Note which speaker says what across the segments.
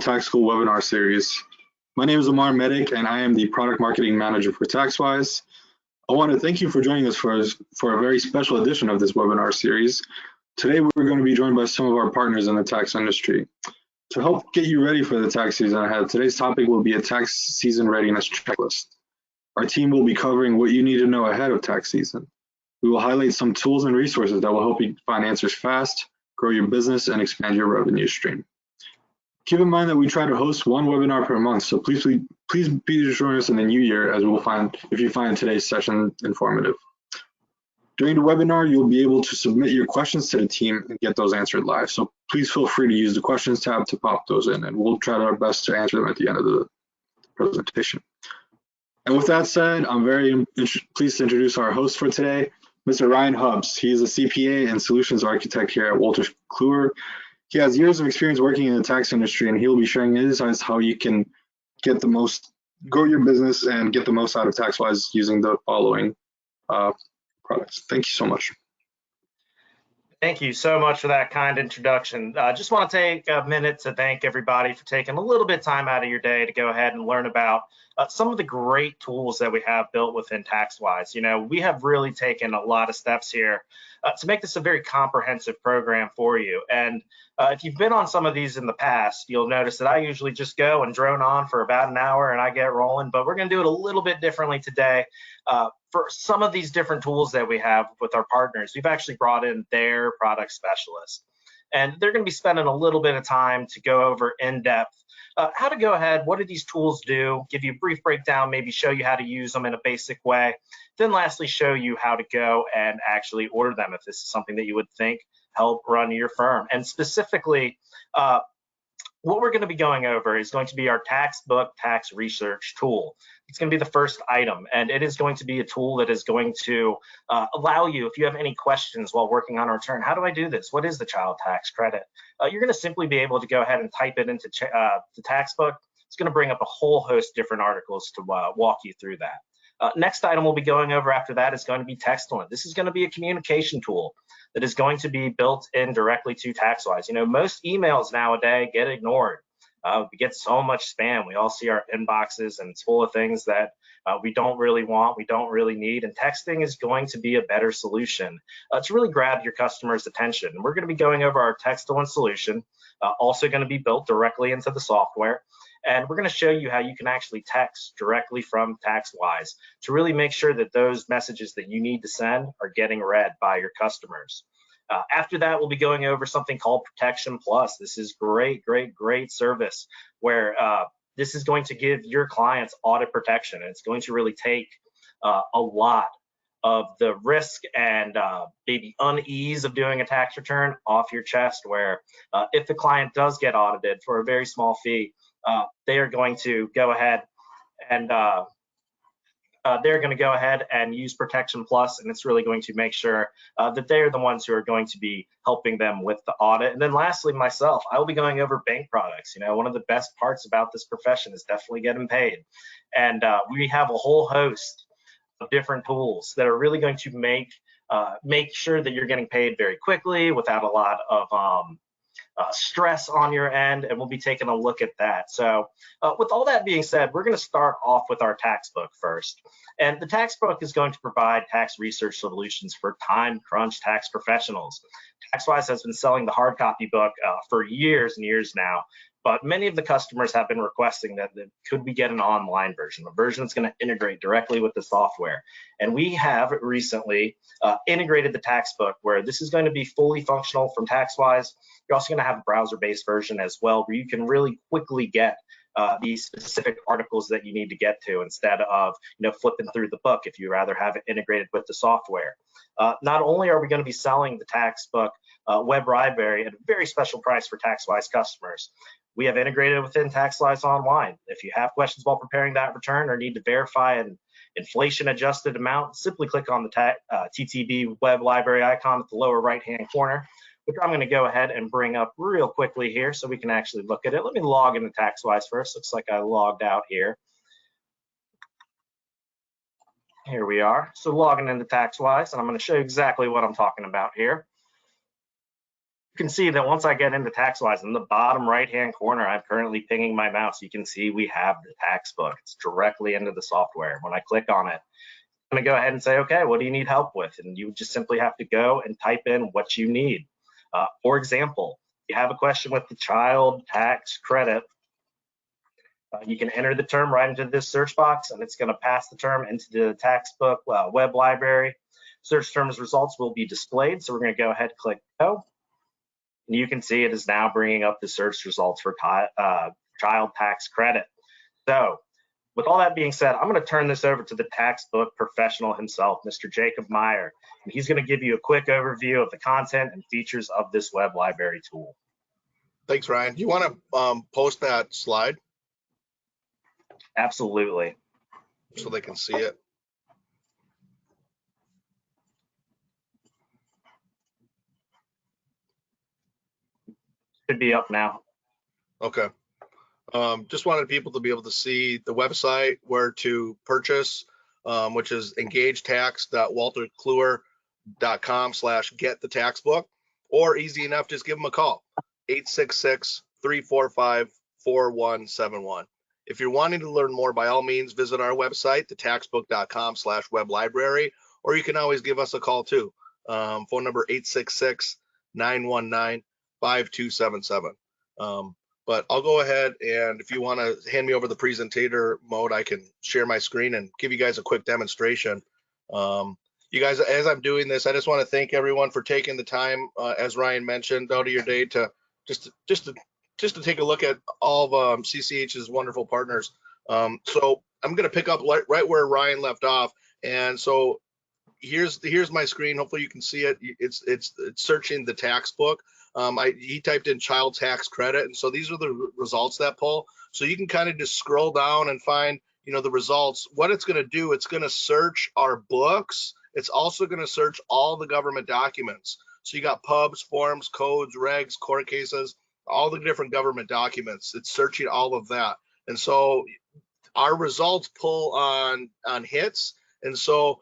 Speaker 1: Tax School webinar series. My name is Amar Medic, and I am the Product Marketing Manager for TaxWise. I want to thank you for joining us for a very special edition of this webinar series. Today, we're going to be joined by some of our partners in the tax industry. To help get you ready for the tax season ahead, today's topic will be a tax season readiness checklist. Our team will be covering what you need to know ahead of tax season. We will highlight some tools and resources that will help you find answers fast, grow your business, and expand your revenue stream. Keep in mind that we try to host one webinar per month, so please be sure to join us in the new year as we'll find if you find today's session informative. During the webinar, you'll be able to submit your questions to the team and get those answered live. So please feel free to use the questions tab to pop those in, and we'll try our best to answer them at the end of the presentation. And with that said, I'm very pleased to introduce our host for today, Mr. Ryan Hubbs. He is a CPA and solutions architect here at Wolters Kluwer. He has years of experience working in the tax industry, and he'll be sharing his insights how you can grow your business and get the most out of TaxWise using the following products. Thank you so much.
Speaker 2: Thank you so much for that kind introduction. I just want to take a minute to thank everybody for taking a little bit of time out of your day to go ahead and learn about some of the great tools that we have built within TaxWise. You know, we have really taken a lot of steps here to make this a very comprehensive program for you. And if you've been on some of these in the past, you'll notice that I usually just go and drone on for about an hour and I get rolling, but we're going to do it a little bit differently today. For some of these different tools that we have with our partners, we've actually brought in their product specialists, and they're going to be spending a little bit of time to go over in depth how to go ahead, what do these tools do, give you a brief breakdown, maybe show you how to use them in a basic way, then lastly show you how to go and actually order them if this is something that you would think help run your firm. And specifically, what we're going to be going over is going to be our Taxbook Tax Research tool. It's going to be the first item, and it is going to be a tool that is going to allow you, if you have any questions while working on a return, how do I do this? What is the child tax credit? You're going to simply be able to go ahead and type it into the Taxbook. It's going to bring up a whole host of different articles to walk you through that. Next item we'll be going over after that is going to be Textulent. This is going to be a communication tool that is going to be built in directly to TaxWise. You know, most emails nowadays get ignored. We get so much spam. We all see our inboxes, and it's full of things that we don't really want, we don't really need. And texting is going to be a better solution to really grab your customers' attention. And we're going to be going over our Textulent solution, also going to be built directly into the software. And we're going to show you how you can actually text directly from TaxWise to really make sure that those messages that you need to send are getting read by your customers. After that, we'll be going over something called Protection Plus. This is great service where this is going to give your clients audit protection. And it's going to really take a lot of the risk and maybe unease of doing a tax return off your chest, where if the client does get audited for a very small fee, they are going to go ahead and use Protection Plus, and it's really going to make sure that they're the ones who are going to be helping them with the audit. And then lastly, myself, I will be going over bank products. You know, one of the best parts about this profession is definitely getting paid. And we have a whole host of different tools that are really going to make sure that you're getting paid very quickly without a lot of stress on your end, and we'll be taking a look at that. So with all that being said, we're going to start off with our Taxbook first. And the Taxbook is going to provide tax research solutions for time crunch tax professionals. TaxWise has been selling the hard copy book for years and years now, but many of the customers have been requesting that could we get an online version, a version that's going to integrate directly with the software. And we have recently integrated the Taxbook, where this is going to be fully functional from TaxWise. You're also going to have a browser-based version as well, where you can really quickly get these specific articles that you need to get to instead of flipping through the book if you rather have it integrated with the software. Not only are we going to be selling the Taxbook web library at a very special price for TaxWise customers, we have integrated within TaxWise Online. If you have questions while preparing that return or need to verify an inflation-adjusted amount, simply click on the TTB web library icon at the lower right-hand corner, which I'm going to go ahead and bring up real quickly here so we can actually look at it. Let me log into TaxWise first. Looks like I logged out here. Here we are. So logging into TaxWise, and I'm going to show you exactly what I'm talking about here. can see that once I get into TaxWise, in the bottom right-hand corner, I'm currently pinging my mouse. You can see we have the tax book. It's directly into the software. When I click on it, I'm going to go ahead and say, okay, what do you need help with? And you just simply have to go and type in what you need. For example, you have a question with the child tax credit. You can enter the term right into this search box, and it's going to pass the term into the tax book web library. Search terms results will be displayed. So we're going to go ahead and click go. And you can see it is now bringing up the search results for child tax credit. So with all that being said, I'm going to turn this over to the tax book professional himself, Mr. Jacob Meyer, and he's going to give you a quick overview of the content and features of this web library tool.
Speaker 3: Thanks, Ryan. Do you want to post that slide?
Speaker 2: Absolutely.
Speaker 3: So they can see it.
Speaker 2: Should be up now.
Speaker 3: Okay. Just wanted people to be able to see the website where to purchase, which is engagetax.walterkluwer.com/get the tax book, or easy enough, just give them a call, 866-345-4171. If you're wanting to learn more, by all means, visit our website, thetaxbook.com/web library, or you can always give us a call too. Phone number 866-919-5277. But I'll go ahead, and if you want to hand me over the presentator mode, I can share my screen and give you guys a quick demonstration. You guys, as I'm doing this, I just want to thank everyone for taking the time, as Ryan mentioned, out of your day to just to take a look at all of CCH's wonderful partners. So I'm going to pick up right where Ryan left off, and so here's my screen. Hopefully you can see it. It's searching the tax book. He typed in child tax credit, and so these are the results that pull. So you can kind of just scroll down and find, the results. What it's going to do, it's going to search our books. It's also going to search all the government documents. So you got pubs, forms, codes, regs, court cases, all the different government documents. It's searching all of that, and so our results pull on hits. And so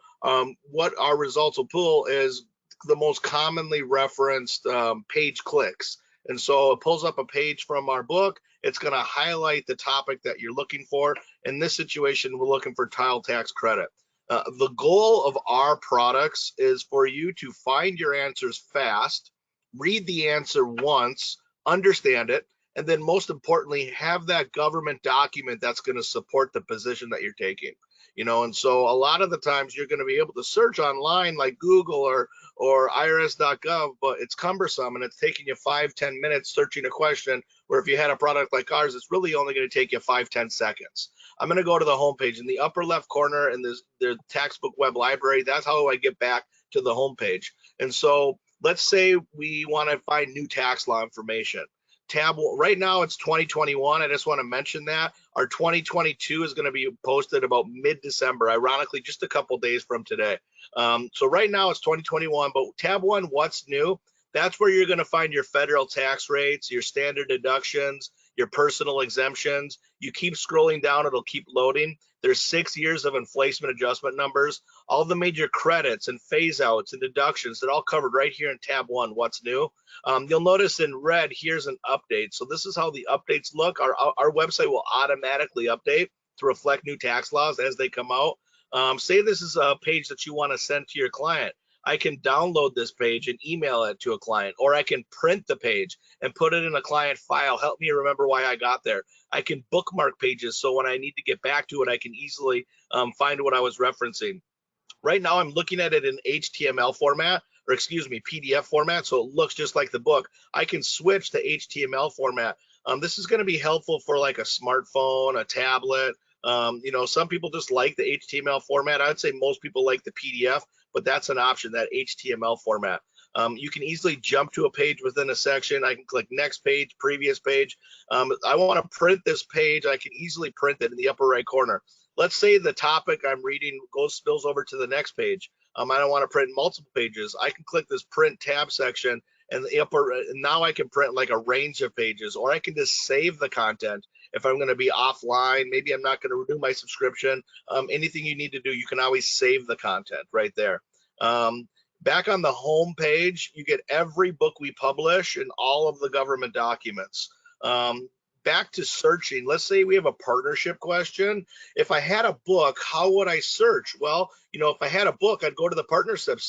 Speaker 3: what our results will pull is the most commonly referenced page clicks. And so it pulls up a page from our book. It's going to highlight the topic that you're looking for. In this situation, we're looking for child tax credit. The goal of our products is for you to find your answers fast, read the answer once, understand it, and then most importantly, have that government document that's going to support the position that you're taking. And so a lot of the times you're going to be able to search online like Google or irs.gov, but it's cumbersome and it's taking you 5-10 minutes searching a question, where if you had a product like ours, it's really only going to take you 5-10 seconds. I'm going to go to the homepage in the upper left corner in the tax book web library. That's how I get back to the homepage. And so let's say we want to find new tax law information. Tab right now it's 2021. I just want to mention that our 2022 is going to be posted about mid-December, ironically just a couple days from today. So right now it's 2021, but tab 1, what's new? That's where you're going to find your federal tax rates, your standard deductions, your personal exemptions. You keep scrolling down, it'll keep loading. There's 6 years of inflation adjustment numbers, all the major credits and phase outs and deductions. They're all covered right here in tab 1, what's new. You'll notice in red, here's an update. So this is how the updates look. Our website will automatically update to reflect new tax laws as they come out. Say this is a page that you want to send to your client. I can download this page and email it to a client, or I can print the page and put it in a client file. Help me remember why I got there. I can bookmark pages, so when I need to get back to it, I can easily find what I was referencing. Right now, I'm looking at it in HTML format, or excuse me, PDF format, so it looks just like the book. I can switch to HTML format. This is going to be helpful for like a smartphone, a tablet. Some people just like the HTML format. I'd say most people like the PDF, but that's an option, that HTML format. You can easily jump to a page within a section. I can click next page, previous page. I want to print this page. I can easily print it in the upper right corner. Let's say the topic I'm reading spills over to the next page. I don't want to print multiple pages. I can click this print tab section, and now I can print like a range of pages, or I can just save the content. If I'm going to be offline, maybe I'm not going to renew my subscription, anything you need to do, you can always save the content right there. Back on the home page, you get every book we publish and all of the government documents. Back to searching, let's say we have a partnership question. If I had a book, how would I search? Well, you know, if I had a book, I'd go to the partnerships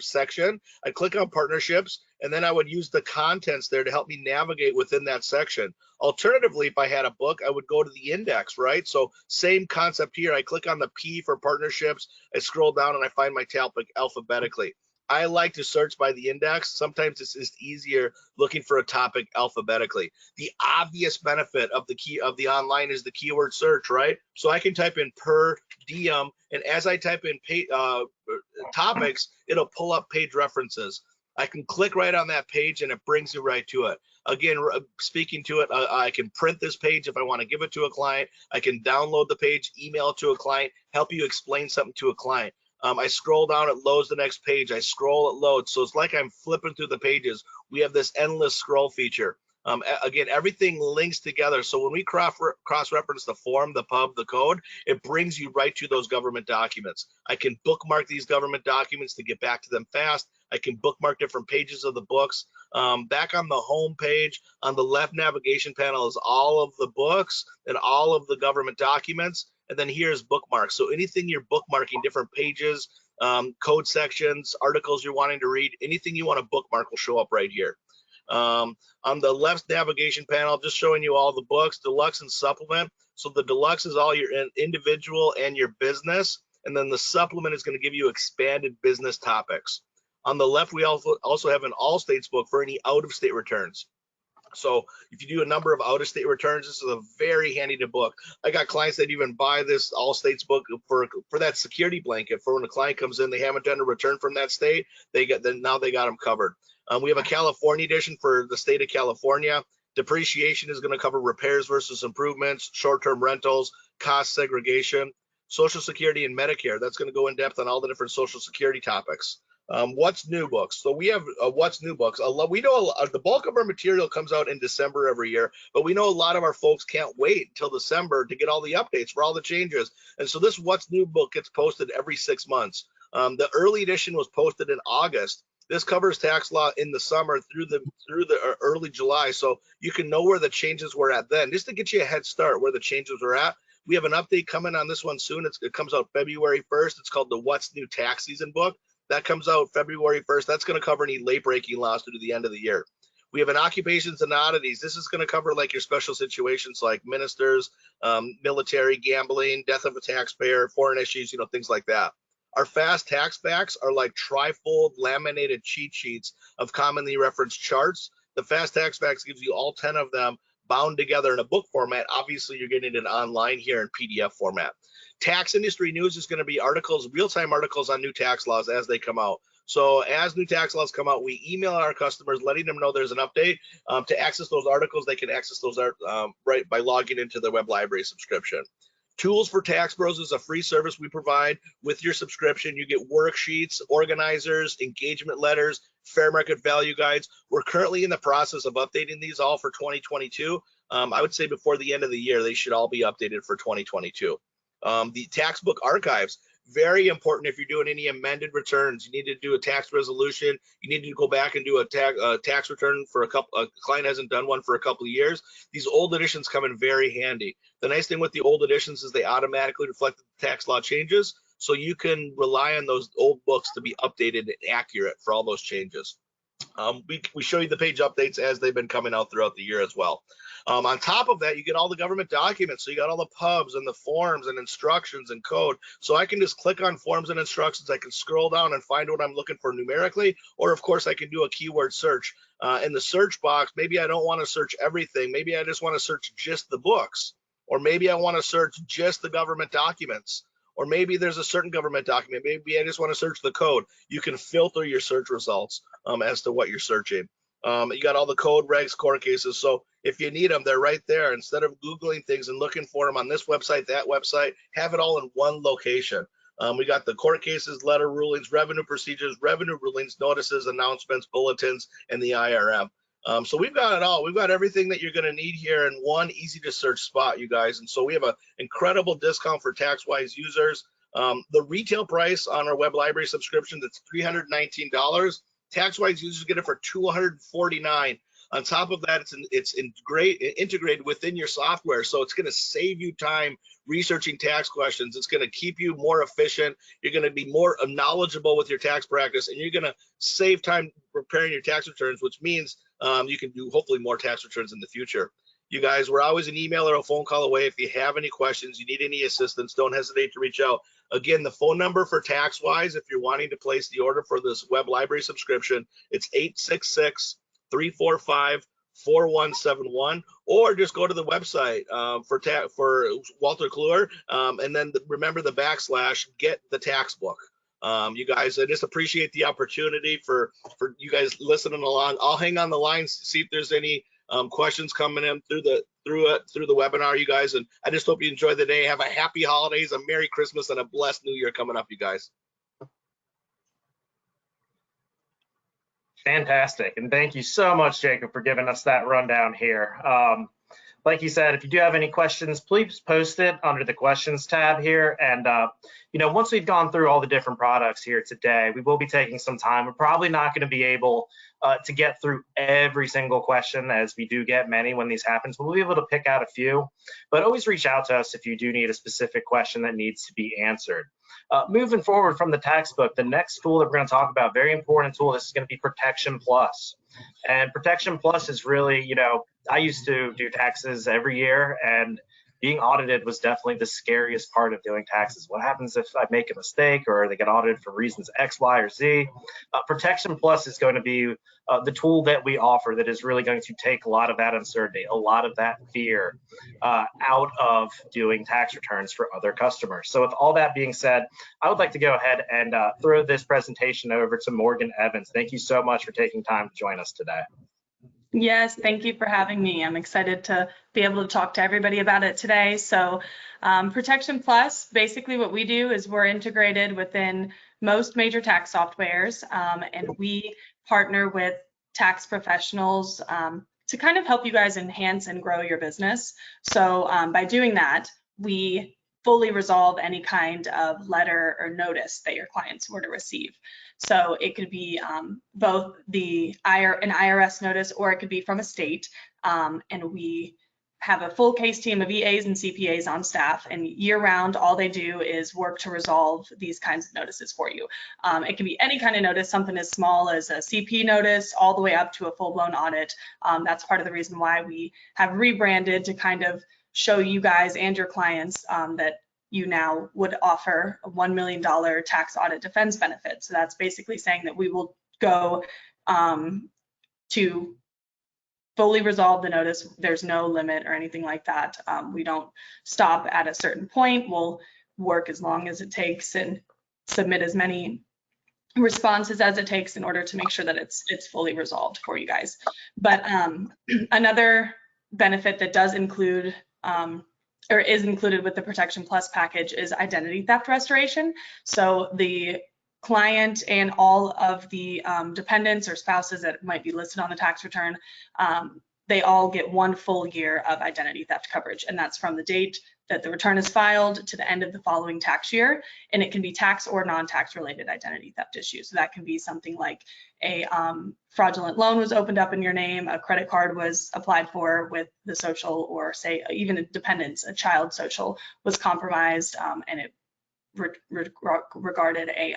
Speaker 3: section, I'd click on partnerships, and then I would use the contents there to help me navigate within that section. Alternatively, if I had a book, I would go to the index, right? So same concept here. I click on the P for partnerships, I scroll down and I find my topic alphabetically. I like to search by the index. Sometimes it's just easier looking for a topic alphabetically. The obvious benefit of the online is the keyword search, right? So I can type in per diem, and as I type in topics, it'll pull up page references. I can click right on that page and it brings you right to it. Again, speaking to it, I can print this page if I want to give it to a client. I can download the page, email it to a client, help you explain something to a client. I scroll down, it loads the next page. I scroll, it loads. So it's like I'm flipping through the pages. We have this endless scroll feature. Again, everything links together. So when we cross-reference the form, the pub, the code, it brings you right to those government documents. I can bookmark these government documents to get back to them fast. I can bookmark different pages of the books. Back on the home page, on the left navigation panel is all of the books and all of the government documents. And then here's bookmarks. So anything you're bookmarking, different pages, code sections, articles you're wanting to read, anything you want to bookmark will show up right here. On the left navigation panel, just showing you all the books, deluxe and supplement. So the deluxe is all your individual and your business. And then the supplement is going to give you expanded business topics. On the left, we also have an all states book for any out-of-state returns. So if you do a number of out-of-state returns, this is a very handy to book. I got clients that even buy this all states book for that security blanket for when a client comes in, they haven't done a return from that state, now they got them covered. We have a California edition for the state of California. Depreciation is going to cover repairs versus improvements, short-term rentals, cost segregation, Social Security and Medicare. That's going to go in depth on all the different Social Security topics. What's new books. So we have what's new books. We know the bulk of our material comes out in December every year, but we know a lot of our folks can't wait until December to get all the updates for all the changes. And so this what's new book gets posted every 6 months. The early edition was posted in August. This covers tax law in the summer through the early July, so you can know where the changes were at then, just to get you a head start where the changes were at. We have an update coming on this one soon. It comes out February 1st. It's called the What's New Tax Season book. That comes out February 1st. That's going to cover any late breaking laws through the end of the year. We have an occupations and oddities. This is going to cover like your special situations like ministers, military, gambling, death of a taxpayer, foreign issues, things like that. Our fast tax facts are like trifold laminated cheat sheets of commonly referenced charts. The fast tax facts gives you all 10 of them bound together in a book format. Obviously, you're getting it online here in PDF format. Tax industry news is going to be articles, real-time articles on new tax laws as they come out. So as new tax laws come out, we email our customers letting them know there's an update. To access those articles, they can access those right by logging into the web library subscription. Tools for Tax Bros is a free service we provide. With your subscription, you get worksheets, organizers, engagement letters, fair market value guides. We're currently in the process of updating these all for 2022. I would say before the end of the year, they should all be updated for 2022. The tax book archives, very important if you're doing any amended returns. You need to do a tax resolution. You need to go back and do a tax return for a client hasn't done one for a couple of years. These old editions come in very handy. The nice thing with the old editions is they automatically reflect the tax law changes, so you can rely on those old books to be updated and accurate for all those changes. We show you the page updates as they've been coming out throughout the year as well. On top of that, you get all the government documents. So you got all the pubs and the forms and instructions and code. So I can just click on forms and instructions. I can scroll down and find what I'm looking for numerically, or of course I can do a keyword search. In the search box, maybe I don't want to search everything. Maybe I just want to search just the books, or maybe I want to search just the government documents. Or maybe there's a certain government document. Maybe I just want to search the code. You can filter your search results as to what you're searching. You got all the code, regs, court cases. So if you need them, they're right there. Instead of Googling things and looking for them on this website, that website, have it all in one location. We got the court cases, letter rulings, revenue procedures, revenue rulings, notices, announcements, bulletins, and the IRM. So we've got it all. We've got everything that you're going to need here in one easy to search spot, you guys. And so we have an incredible discount for TaxWise users. The retail price on our web library subscription, that's $319. TaxWise users get it for $249. On top of that, it's integrated within your software, so it's going to save you time researching tax questions. It's going to keep you more efficient. You're going to be more knowledgeable with your tax practice, and you're going to save time preparing your tax returns, which means you can do hopefully more tax returns in the future. You guys, we're always an email or a phone call away. If you have any questions, you need any assistance, don't hesitate to reach out. Again, the phone number for TaxWise, if you're wanting to place the order for this web library subscription, it's 866-345-4171, or just go to the website for Walter Kluwer, and then remember the / get the tax book. You guys, I just appreciate the opportunity for you guys listening along. I'll hang on the line, see if there's any questions coming in through the webinar, you guys, and I just hope you enjoy the day. Have a happy holidays, a Merry Christmas, and a blessed New Year coming up, you guys.
Speaker 2: Fantastic, and thank you so much, Jacob, for giving us that rundown here. Like you said, if you do have any questions, please post it under the questions tab here. And once we've gone through all the different products here today, we will be taking some time. We're probably not going to be able to get through every single question, as we do get many when these happen. We'll be able to pick out a few, but always reach out to us if you do need a specific question that needs to be answered. Moving forward from the tax book, the next tool that we're going to talk about, very important tool, this is going to be Protection Plus. And Protection Plus is really, I used to do taxes every year, and being audited was definitely the scariest part of doing taxes. What happens if I make a mistake or they get audited for reasons X, Y, or Z? Protection Plus is going to be the tool that we offer that is really going to take a lot of that uncertainty, a lot of that fear out of doing tax returns for other customers. So with all that being said, I would like to go ahead and throw this presentation over to Morgan Evans. Thank you so much for taking time to join us today.
Speaker 4: Yes, thank you for having me. I'm excited to be able to talk to everybody about it today. So Protection Plus, basically what we do is we're integrated within most major tax softwares, and we partner with tax professionals to kind of help you guys enhance and grow your business. So by doing that, we fully resolve any kind of letter or notice that your clients were to receive. So it could be both an IRS notice, or it could be from a state. And we have a full case team of EAs and CPAs on staff, and year round, all they do is work to resolve these kinds of notices for you. It can be any kind of notice, something as small as a CP notice, all the way up to a full-blown audit. That's part of the reason why we have rebranded, to kind of show you guys and your clients that you now would offer a $1 million tax audit defense benefit. So that's basically saying that we will go to fully resolve the notice. There's no limit or anything like that. We don't stop at a certain point. We'll work as long as it takes and submit as many responses as it takes in order to make sure that it's fully resolved for you guys. But another benefit that does include or is included with the Protection Plus package is identity theft restoration. So the client and all of the dependents or spouses that might be listed on the tax return, they all get 1 full year of identity theft coverage, and that's from the date that the return is filed to the end of the following tax year, and it can be tax or non-tax related identity theft issues. So that can be something like a fraudulent loan was opened up in your name, a credit card was applied for with the social, or say even a dependent's, a child social was compromised, and it regarded a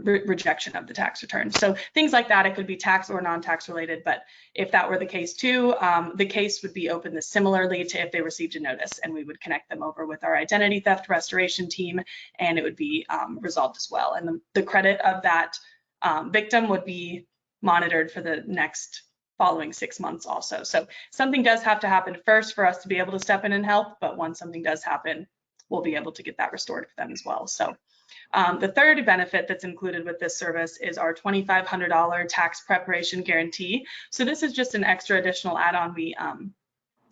Speaker 4: rejection of the tax return. So things like that, it could be tax or non-tax related, but if that were the case too, the case would be opened similarly to if they received a notice, and we would connect them over with our identity theft restoration team, and it would be resolved as well. And the credit of that victim would be monitored for the next following 6 months also. So something does have to happen first for us to be able to step in and help, but once something does happen, we'll be able to get that restored for them as well. So the third benefit that's included with this service is our $2,500 tax preparation guarantee. So this is just an extra additional add-on we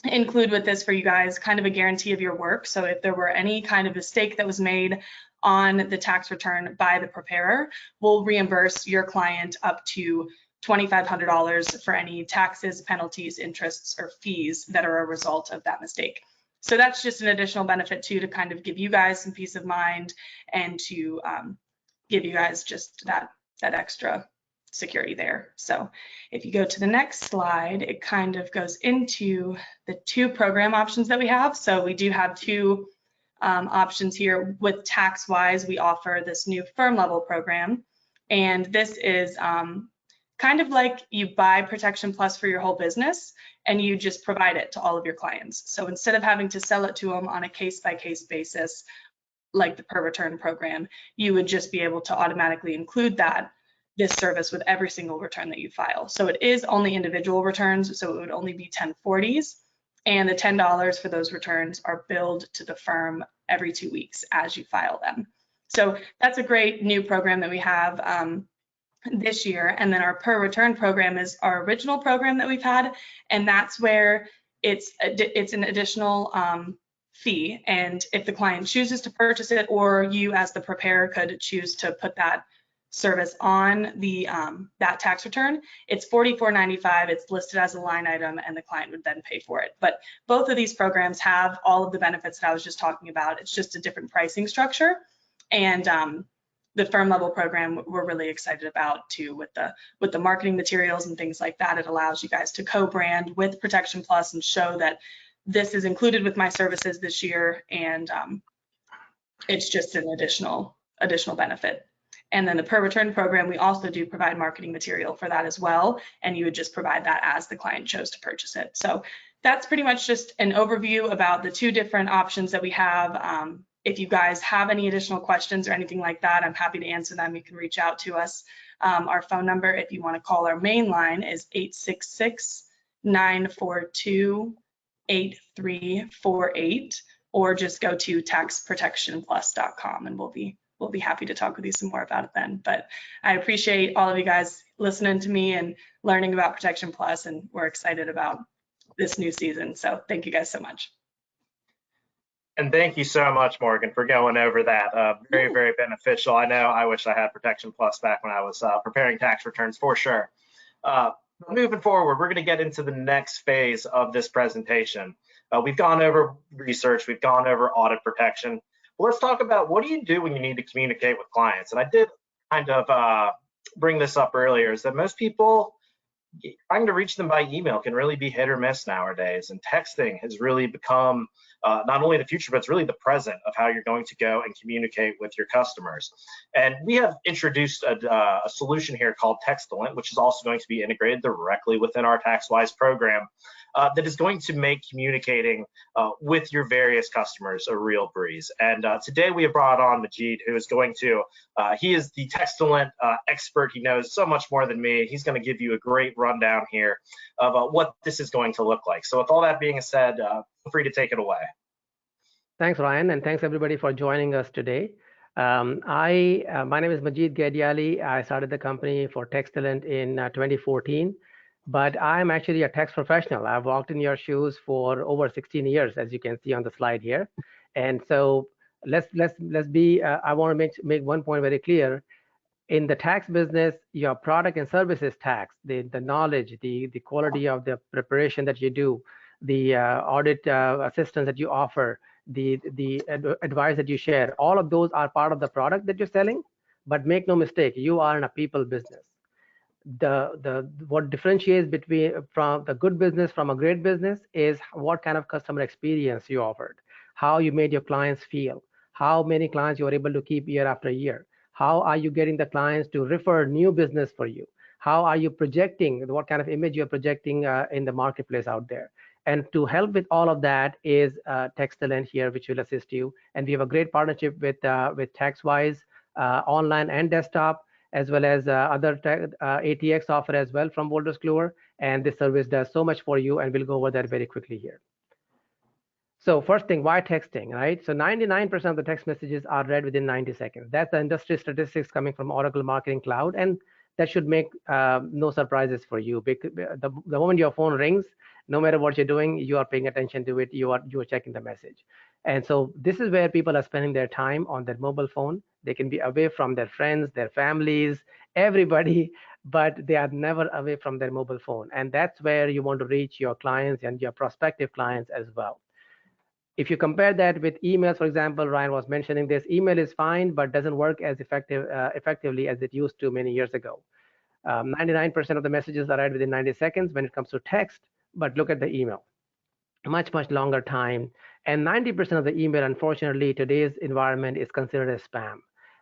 Speaker 4: include with this for you guys, kind of a guarantee of your work. So if there were any kind of mistake that was made on the tax return by the preparer, we'll reimburse your client up to $2,500 for any taxes, penalties, interests, or fees that are a result of that mistake. So that's just an additional benefit too, to kind of give you guys some peace of mind and to give you guys just that extra security there. So if you go to the next slide, it kind of goes into the two program options that we have. So we do have two options here. With TaxWise, we offer this new firm level program, and this is kind of like you buy Protection Plus for your whole business and you just provide it to all of your clients. So instead of having to sell it to them on a case-by-case basis, like the per return program, you would just be able to automatically include this service with every single return that you file. So it is only individual returns, so it would only be 1040s, and the $10 for those returns are billed to the firm every 2 weeks as you file them. So that's a great new program that we have this year. And then our per return program is our original program that we've had, and that's where it's an additional fee. And if the client chooses to purchase it, or you as the preparer could choose to put that service on the that tax return, it's $44.95. It's listed as a line item, and the client would then pay for it. But both of these programs have all of the benefits that I was just talking about. It's just a different pricing structure. And the firm level program we're really excited about too, with the marketing materials and things like that. It allows you guys to co-brand with Protection Plus and show that this is included with my services this year, and it's just an additional benefit. And then the per return program, we also do provide marketing material for that as well, and you would just provide that as the client chose to purchase it. So that's pretty much just an overview about the two different options that we have. If you guys have any additional questions or anything like that, I'm happy to answer them. You can reach out to us. Our phone number, if you want to call our main line, is 866-942-8348, or just go to taxprotectionplus.com, and we'll be happy to talk with you some more about it then. But I appreciate all of you guys listening to me and learning about Protection Plus, and we're excited about this new season. So thank you guys so much.
Speaker 2: And thank you so much, Morgan, for going over that. Very, very beneficial. I know I wish I had Protection Plus back when I was preparing tax returns, for sure. Moving forward, we're going to get into the next phase of this presentation. We've gone over research, we've gone over audit protection. Well, let's talk about, what do you do when you need to communicate with clients? And I did kind of bring this up earlier, is that most people, trying to reach them by email can really be hit or miss nowadays. And texting has really become not only the future, but it's really the present of how you're going to go and communicate with your customers. And we have introduced a solution here called Textalent, which is also going to be integrated directly within our TaxWise program, that is going to make communicating with your various customers a real breeze. And today we have brought on Majid, who is going to, he is the Textalent expert. He knows so much more than me. He's going to give you a great rundown here of what this is going to look like. So with all that being said, feel free to take it away.
Speaker 5: Thanks, Ryan, and thanks everybody for joining us today. My name is Majid Gadiali. I started the company for Textalent in 2014, but I'm actually a tax professional. I've walked in your shoes for over 16 years, as you can see on the slide here. And so let's be, I want to make one point very clear. In the tax business, your product and services tax, the knowledge, the quality of the preparation that you do, the audit assistance that you offer, the advice that you share, all of those are part of the product that you're selling. But make no mistake, you are in a people business. What differentiates from the good business from a great business is what kind of customer experience you offered, how you made your clients feel, how many clients you are able to keep year after year, how are you getting the clients to refer new business for you, how are you projecting, what kind of image you're projecting in the marketplace out there. And to help with all of that is Textalent here, which will assist you. And we have a great partnership with TaxWise, online and desktop, as well as other ATX software as well from Wolters Kluwer. And this service does so much for you, and we'll go over that very quickly here. So first thing, why texting, right? So 99% of the text messages are read within 90 seconds. That's the industry statistics coming from Oracle Marketing Cloud, and that should make no surprises for you. Because the moment your phone rings, no matter what you're doing, you are paying attention to it, you are checking the message. And so this is where people are spending their time, on their mobile phone. They can be away from their friends, their families, everybody, but they are never away from their mobile phone. And that's where you want to reach your clients and your prospective clients as well. If you compare that with emails, for example, Ryan was mentioning this, email is fine, but doesn't work as effectively as it used to many years ago. 99% of the messages are read within 90 seconds when it comes to text, but look at the email. Much longer time. And 90% of the email, unfortunately, today's environment is considered as spam.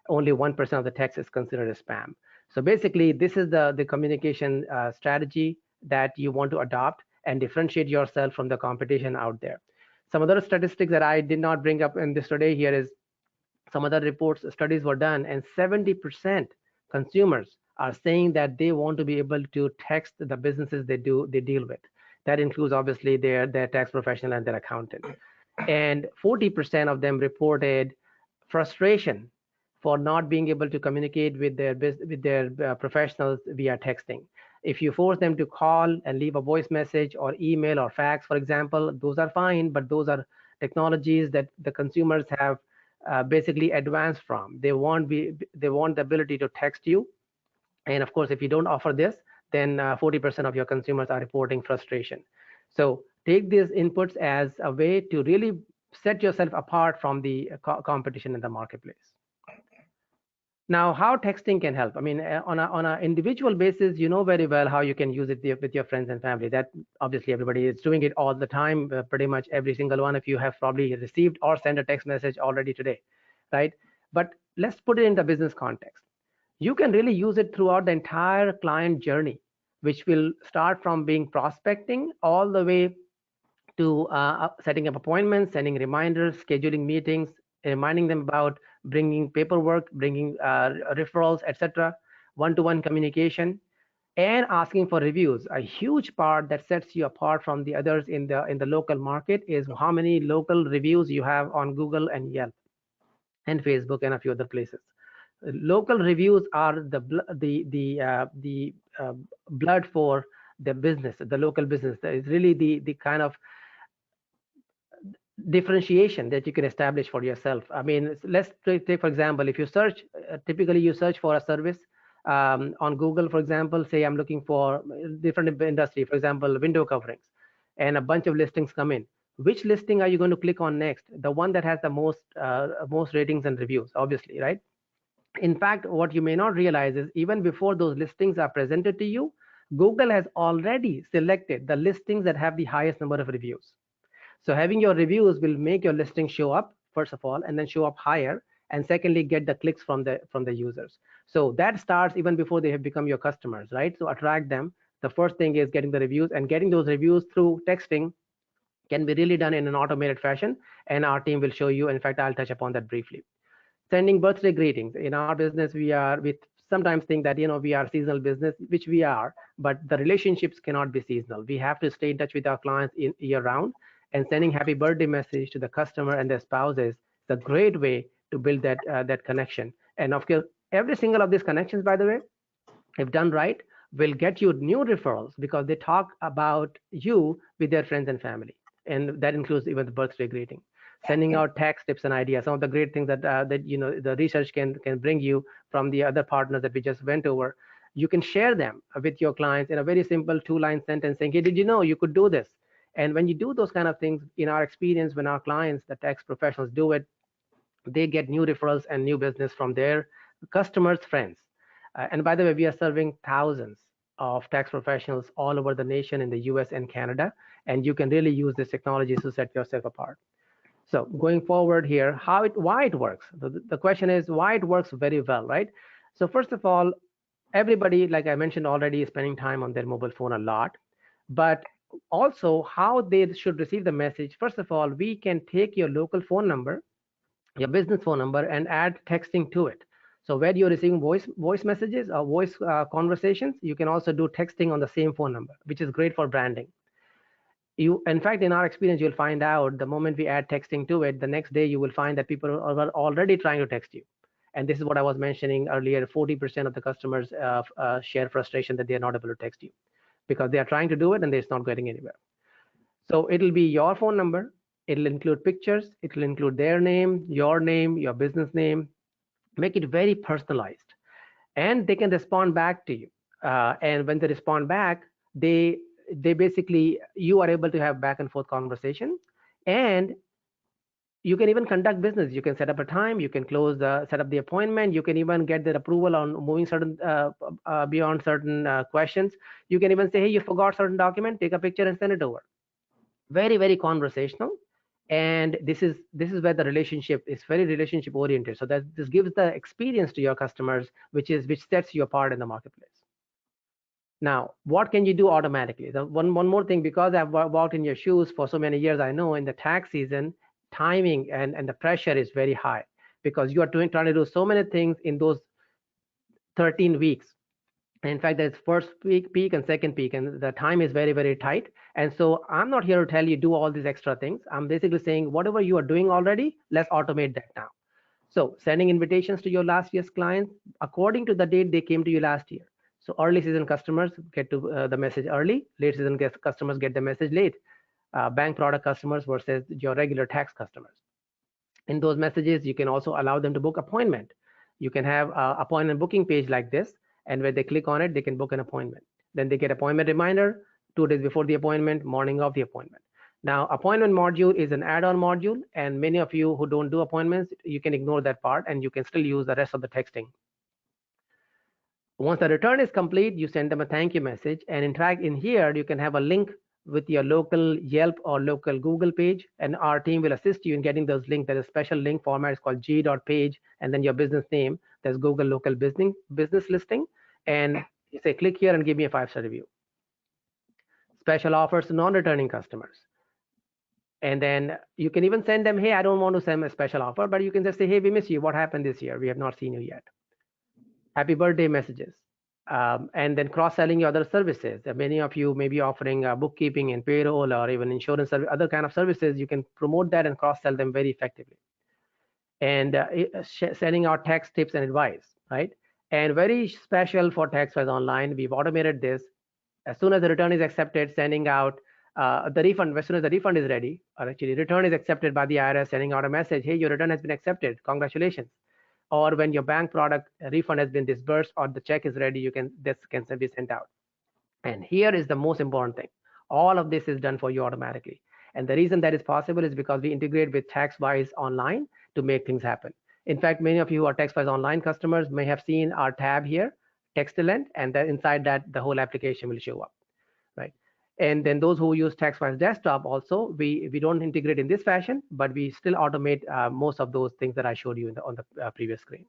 Speaker 5: Only 1% of the text is considered as spam. So basically, this is the communication strategy that you want to adopt and differentiate yourself from the competition out there. Some other statistics that I did not bring up in this today here is some other reports, studies were done, and 70% consumers are saying that they want to be able to text the businesses they deal with. That includes obviously their tax professional and their accountant. And 40% of them reported frustration for not being able to communicate with their professionals via texting. If you force them to call and leave a voice message or email or fax, for example, those are fine, but those are technologies that the consumers have basically advanced from. They want the ability to text you. And of course, if you don't offer this, then 40% of your consumers are reporting frustration. So take these inputs as a way to really set yourself apart from the competition in the marketplace. Now, how texting can help? I mean, on an individual basis, you know very well how you can use it with your friends and family. That obviously everybody is doing it all the time. Pretty much every single one of you have probably received or sent a text message already today, right? But let's put it in the business context. You can really use it throughout the entire client journey, which will start from being prospecting all the way to setting up appointments, sending reminders, scheduling meetings, reminding them about bringing paperwork, bringing referrals, etc., one-to-one communication, and asking for reviews. A huge part that sets you apart from the others in the local market is how many local reviews you have on Google and Yelp and Facebook and a few other places. Local reviews are the blood for the business, the local business. It's really the kind of differentiation that you can establish for yourself. I mean, let's take for example, if you search, typically you search for a service on Google, for example, say I'm looking for different industry, for example, window coverings, and a bunch of listings come in. Which listing are you going to click on next? The one that has the most ratings and reviews, obviously, right? In fact, what you may not realize is even before those listings are presented to you, Google has already selected the listings that have the highest number of reviews. So having your reviews will make your listing show up, first of all, and then show up higher, and secondly, get the clicks from the users. So that starts even before they have become your customers, right? So attract them. The first thing is getting the reviews, and getting those reviews through texting can be really done in an automated fashion, and our team will show you. In fact, I'll touch upon that briefly. Sending birthday greetings. In our business, we sometimes think that we are seasonal business, which we are, but the relationships cannot be seasonal. We have to stay in touch with our clients year round, and sending happy birthday message to the customer and their spouses is a great way to build that connection. And of course, every single of these connections, by the way, if done right, will get you new referrals because they talk about you with their friends and family, and that includes even the birthday greeting. Sending out tax tips and ideas, some of the great things that the research can bring you from the other partners that we just went over. You can share them with your clients in a very simple 2-line sentence saying, hey, did you know you could do this? And when you do those kind of things, in our experience, when our clients, the tax professionals, do it, they get new referrals and new business from their customers' friends. And by the way, we are serving thousands of tax professionals all over the nation in the US and Canada, and you can really use this technology to set yourself apart. So going forward here, why it works. The question is why it works very well, right? So first of all, everybody, like I mentioned already, is spending time on their mobile phone a lot, but also how they should receive the message. First of all, we can take your local phone number, your business phone number, and add texting to it. So where you're receiving voice messages or voice conversations, you can also do texting on the same phone number, which is great for branding. In fact, in our experience, you'll find out the moment we add texting to it, the next day you will find that people are already trying to text you. And this is what I was mentioning earlier, 40% of the customers share frustration that they're not able to text you, because they are trying to do it and it's not getting anywhere. So it'll be your phone number, it'll include pictures, it'll include their name, your business name, make it very personalized, and they can respond back to you. And when they respond back, they basically, you are able to have back and forth conversation, and you can even conduct business. You can set up a time, you can set up the appointment, you can even get their approval on moving certain beyond certain questions. You can even say, hey, you forgot certain document, take a picture and send it over. Very, very conversational. And this is where the relationship is very relationship oriented. So that this gives the experience to your customers, which sets you apart in the marketplace. Now, what can you do automatically? One more thing, because I've walked in your shoes for so many years, I know in the tax season, timing and the pressure is very high, because you are trying to do so many things in those 13 weeks. In fact, there's first peak and second peak, and the time is very, very tight. And so I'm not here to tell you do all these extra things. I'm basically saying whatever you are doing already, let's automate that now. So sending invitations to your last year's clients according to the date they came to you last year. So early season customers get to the message early, late season customers get the message late. Bank product customers versus your regular tax customers. In those messages, you can also allow them to book appointment. You can have an appointment booking page like this, and when they click on it, they can book an appointment. Then they get appointment reminder 2 days before the appointment, morning of the appointment. Now, appointment module is an add-on module, and many of you who don't do appointments, you can ignore that part, and you can still use the rest of the texting. Once the return is complete, you send them a thank you message, and in fact, in here, you can have a link with your local Yelp or local Google page, and our team will assist you in getting those links. There's a special link format. It's called g.page, and then your business name. There's Google local business listing, and you say click here and give me a 5-star review. Special offers to non-returning customers. And then you can even send them, hey, I don't want to send a special offer, but you can just say, hey, we miss you. What happened this year? We have not seen you yet. Happy birthday messages. And then cross-selling your other services. Many of you may be offering bookkeeping and payroll or even insurance, other kind of services. You can promote that and cross-sell them very effectively. And sending out tax tips and advice, right? And very special for TaxWise Online, we've automated this. As soon as the return is accepted, sending out the refund. As soon as the refund is ready, or actually return is accepted by the IRS, sending out a message, hey, your return has been accepted, congratulations. Or when your bank product refund has been disbursed or the check is ready, this can be sent out. And here is the most important thing. All of this is done for you automatically. And the reason that is possible is because we integrate with TaxWise Online to make things happen. In fact, many of you who are TaxWise Online customers may have seen our tab here, Textilent, and then inside that, the whole application will show up, right? And then those who use TaxWise Desktop also, we don't integrate in this fashion, but we still automate most of those things that I showed you on the previous screen.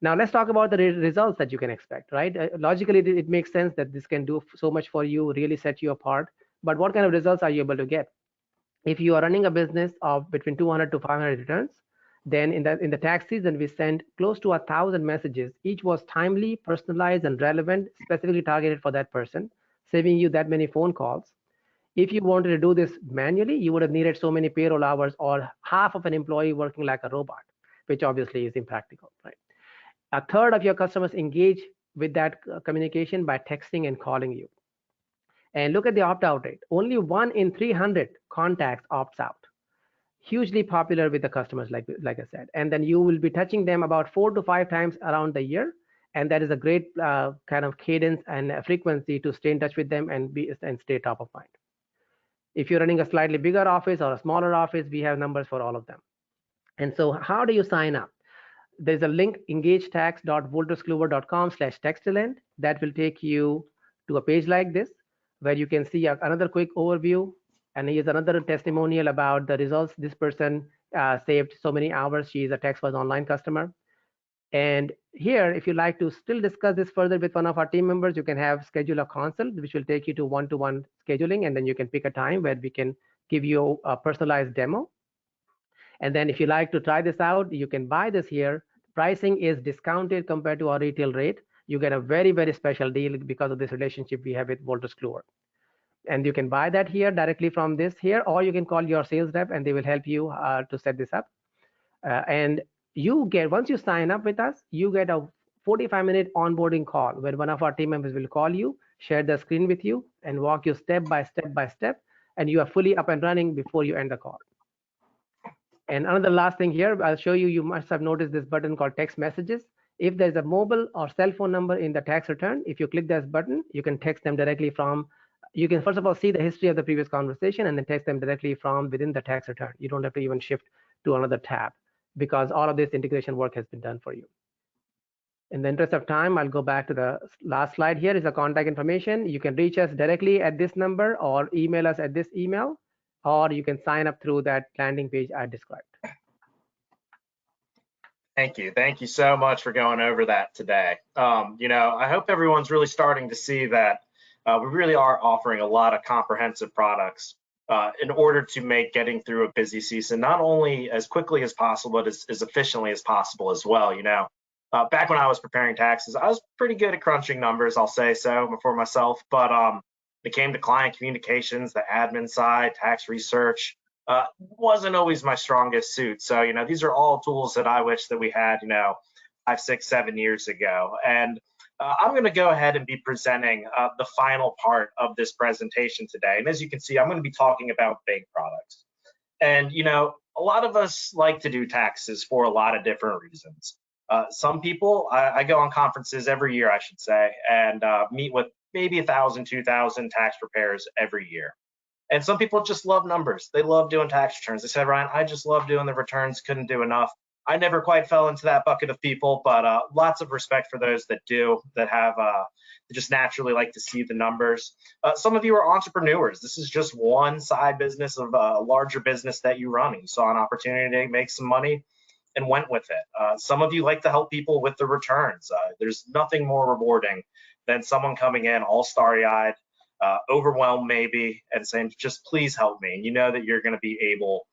Speaker 5: Now let's talk about the results that you can expect, right? Logically, it makes sense that this can do so much for you, really set you apart. But what kind of results are you able to get? If you are running a business of between 200 to 500 returns, then in the tax season, we sent close to 1,000 messages. Each was timely, personalized, and relevant, specifically targeted for that person, saving you that many phone calls. If you wanted to do this manually, you would have needed so many payroll hours or half of an employee working like a robot, which obviously is impractical, right? A third of your customers engage with that communication by texting and calling you. And look at the opt-out rate. Only 1 in 300 contacts opts out. Hugely popular with the customers, like I said. And then you will be touching them about 4 to 5 times around the year. And that is a great kind of cadence and frequency to stay in touch with them and stay top of mind. If you're running a slightly bigger office or a smaller office, we have numbers for all of them. And so how do you sign up? There's a link, engagetax.wolterskluwer.com/textilent, that will take you to a page like this, where you can see another quick overview. And here's another testimonial about the results. This person saved so many hours. She is a TaxWise Online customer. And here, if you like to still discuss this further with one of our team members, you can schedule a consult, which will take you to one-to-one scheduling. And then you can pick a time where we can give you a personalized demo. And then if you like to try this out, you can buy this here. Pricing is discounted compared to our retail rate. You get a very, very special deal because of this relationship we have with Wolters Kluwer. And you can buy that here directly from this here, or you can call your sales rep and they will help you to set this up. And you get, once you sign up with us, you get a 45-minute onboarding call where one of our team members will call you, share the screen with you, and walk you step by step, and you are fully up and running before you end the call. And another last thing here, I'll show you, you must have noticed this button called text messages. If there's a mobile or cell phone number in the tax return, if you click this button, you can text them directly from, you can first of all see the history of the previous conversation and then text them directly from within the tax return. You don't have to even shift to another tab, because all of this integration work has been done for you. In the interest of time, I'll go back to the last slide. Here is the contact information. You can reach us directly at this number or email us at this email, or you can sign up through that landing page I described.
Speaker 2: Thank you. Thank you so much for going over that today. I hope everyone's really starting to see that we really are offering a lot of comprehensive products in order to make getting through a busy season not only as quickly as possible, but as efficiently as possible as well. Back when I was preparing taxes, I was pretty good at crunching numbers, I'll say so for myself, but it came to client communications, the admin side, tax research, wasn't always my strongest suit. So, these are all tools that I wish that we had, 5, 6, 7 years ago. And I'm going to go ahead and be presenting the final part of this presentation today. And as you can see, I'm going to be talking about bank products. And, a lot of us like to do taxes for a lot of different reasons. Some people, I go on conferences every year, I should say, and meet with maybe 1,000, 2,000 tax preparers every year. And some people just love numbers. They love doing tax returns. They said, Ryan, I just love doing the returns, couldn't do enough. I never quite fell into that bucket of people, but lots of respect for those that do, that have just naturally like to see the numbers. Some of you are entrepreneurs. This is just one side business of a larger business that you run. You saw an opportunity to make some money and went with it. Some of you like to help people with the returns. There's nothing more rewarding than someone coming in all starry-eyed, overwhelmed maybe, and saying, just please help me. And you know that you're going to be able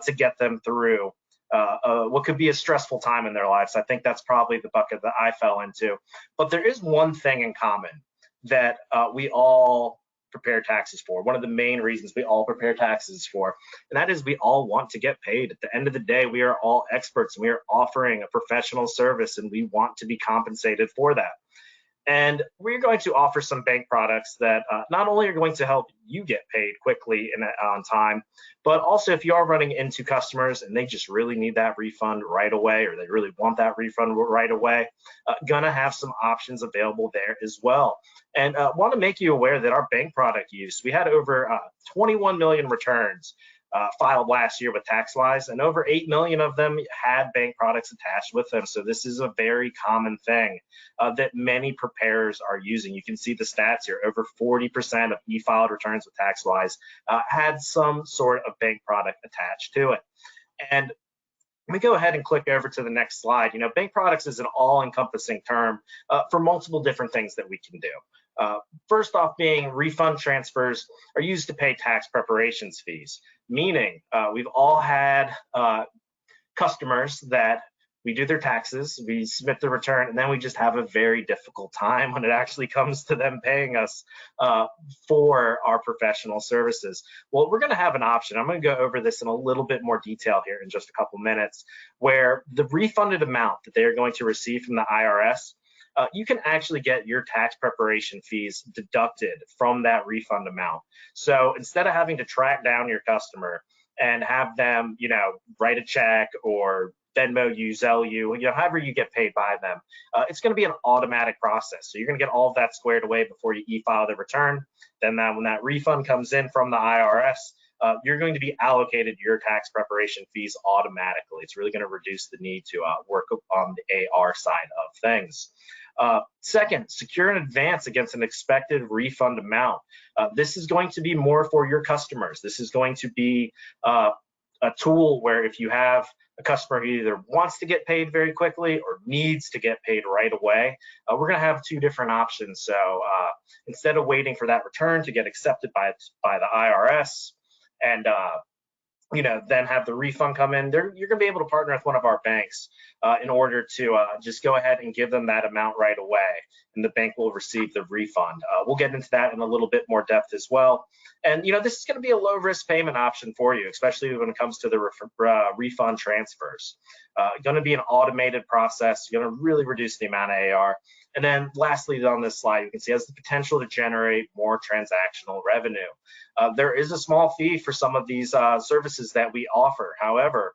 Speaker 2: to get them through what could be a stressful time in their lives. I think that's probably the bucket that I fell into. But there is one thing in common that we all prepare taxes for. One of the main reasons we all prepare taxes for, and that is we all want to get paid. At the end of the day, we are all experts and we are offering a professional service and we want to be compensated for that. And we're going to offer some bank products that not only are going to help you get paid quickly and on time, but also if you are running into customers and they just really need that refund right away, or they really want that refund right away, gonna have some options available there as well. And want to make you aware that our bank product use, we had over 21 million returns filed last year with TaxWise, and over 8 million of them had bank products attached with them. So this is a very common thing that many preparers are using. You can see the stats here. Over 40% of e-filed returns with TaxWise had some sort of bank product attached to it. And let me go ahead and click over to the next slide. Bank products is an all-encompassing term for multiple different things that we can do. First off, being refund transfers are used to pay tax preparations fees, meaning we've all had customers that we do their taxes, we submit the return, and then we just have a very difficult time when it actually comes to them paying us for our professional services. Well, we're going to have an option. I'm going to go over this in a little bit more detail here in just a couple minutes, where the refunded amount that they're going to receive from the IRS, you can actually get your tax preparation fees deducted from that refund amount. So instead of having to track down your customer and have them, write a check or Venmo you, Zelle you, however you get paid by them, it's going to be an automatic process. So you're going to get all of that squared away before you e-file the return. Then when that refund comes in from the IRS, you're going to be allocated your tax preparation fees automatically. It's really going to reduce the need to work on the AR side of things. Second, secure in advance against an expected refund amount. This is going to be more for your customers. This is going to be a tool where if you have a customer who either wants to get paid very quickly or needs to get paid right away, we're going to have two different options. So instead of waiting for that return to get accepted by the IRS and then have the refund come in, you're going to be able to partner with one of our banks in order to just go ahead and give them that amount right away, and the bank will receive the refund. We'll get into that in a little bit more depth as well. And this is going to be a low risk payment option for you, especially when it comes to the refund transfers. Going to be an automated process. You're going to really reduce the amount of AR. And then lastly, on this slide, you can see it has the potential to generate more transactional revenue. There is a small fee for some of these services that we offer. However,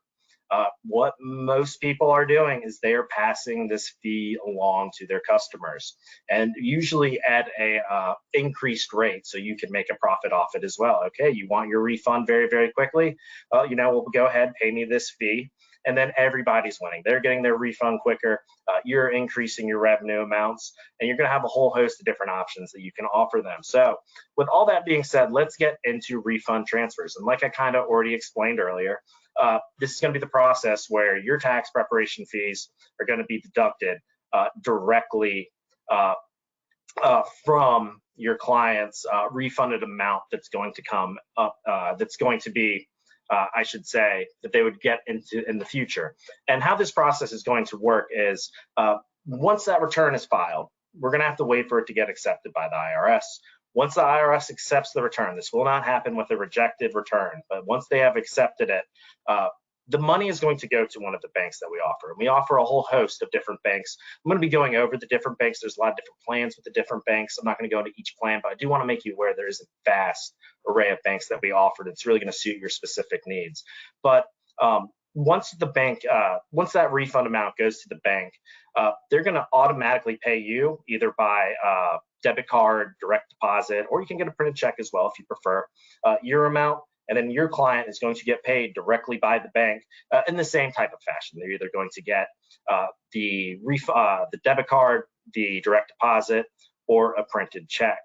Speaker 2: What most people are doing is they are passing this fee along to their customers, and usually at a increased rate, so you can make a profit off it as well. Okay, you want your refund very, very quickly? Well, we'll go ahead, pay me this fee, and then everybody's winning. They're getting their refund quicker. You're increasing your revenue amounts, and you're going to have a whole host of different options that you can offer them. So with all that being said, let's get into refund transfers. And like I kind of already explained earlier, this is going to be the process where your tax preparation fees are going to be deducted directly from your client's refunded amount that's going to come up, that's going to be, I should say, that they would get into in the future. And how this process is going to work is once that return is filed, we're going to have to wait for it to get accepted by the IRS. Once the IRS accepts the return, this will not happen with a rejected return, but once they have accepted it, the money is going to go to one of the banks that we offer. And we offer a whole host of different banks. I'm going to be going over the different banks. There's a lot of different plans with the different banks. I'm not going to go into each plan, but I do want to make you aware there is a vast array of banks that we offer that's really going to suit your specific needs. But once that refund amount goes to the bank, they're going to automatically pay you either by debit card, direct deposit, or you can get a printed check as well if you prefer, your amount. And then your client is going to get paid directly by the bank in the same type of fashion. They're either going to get the debit card, the direct deposit, or a printed check.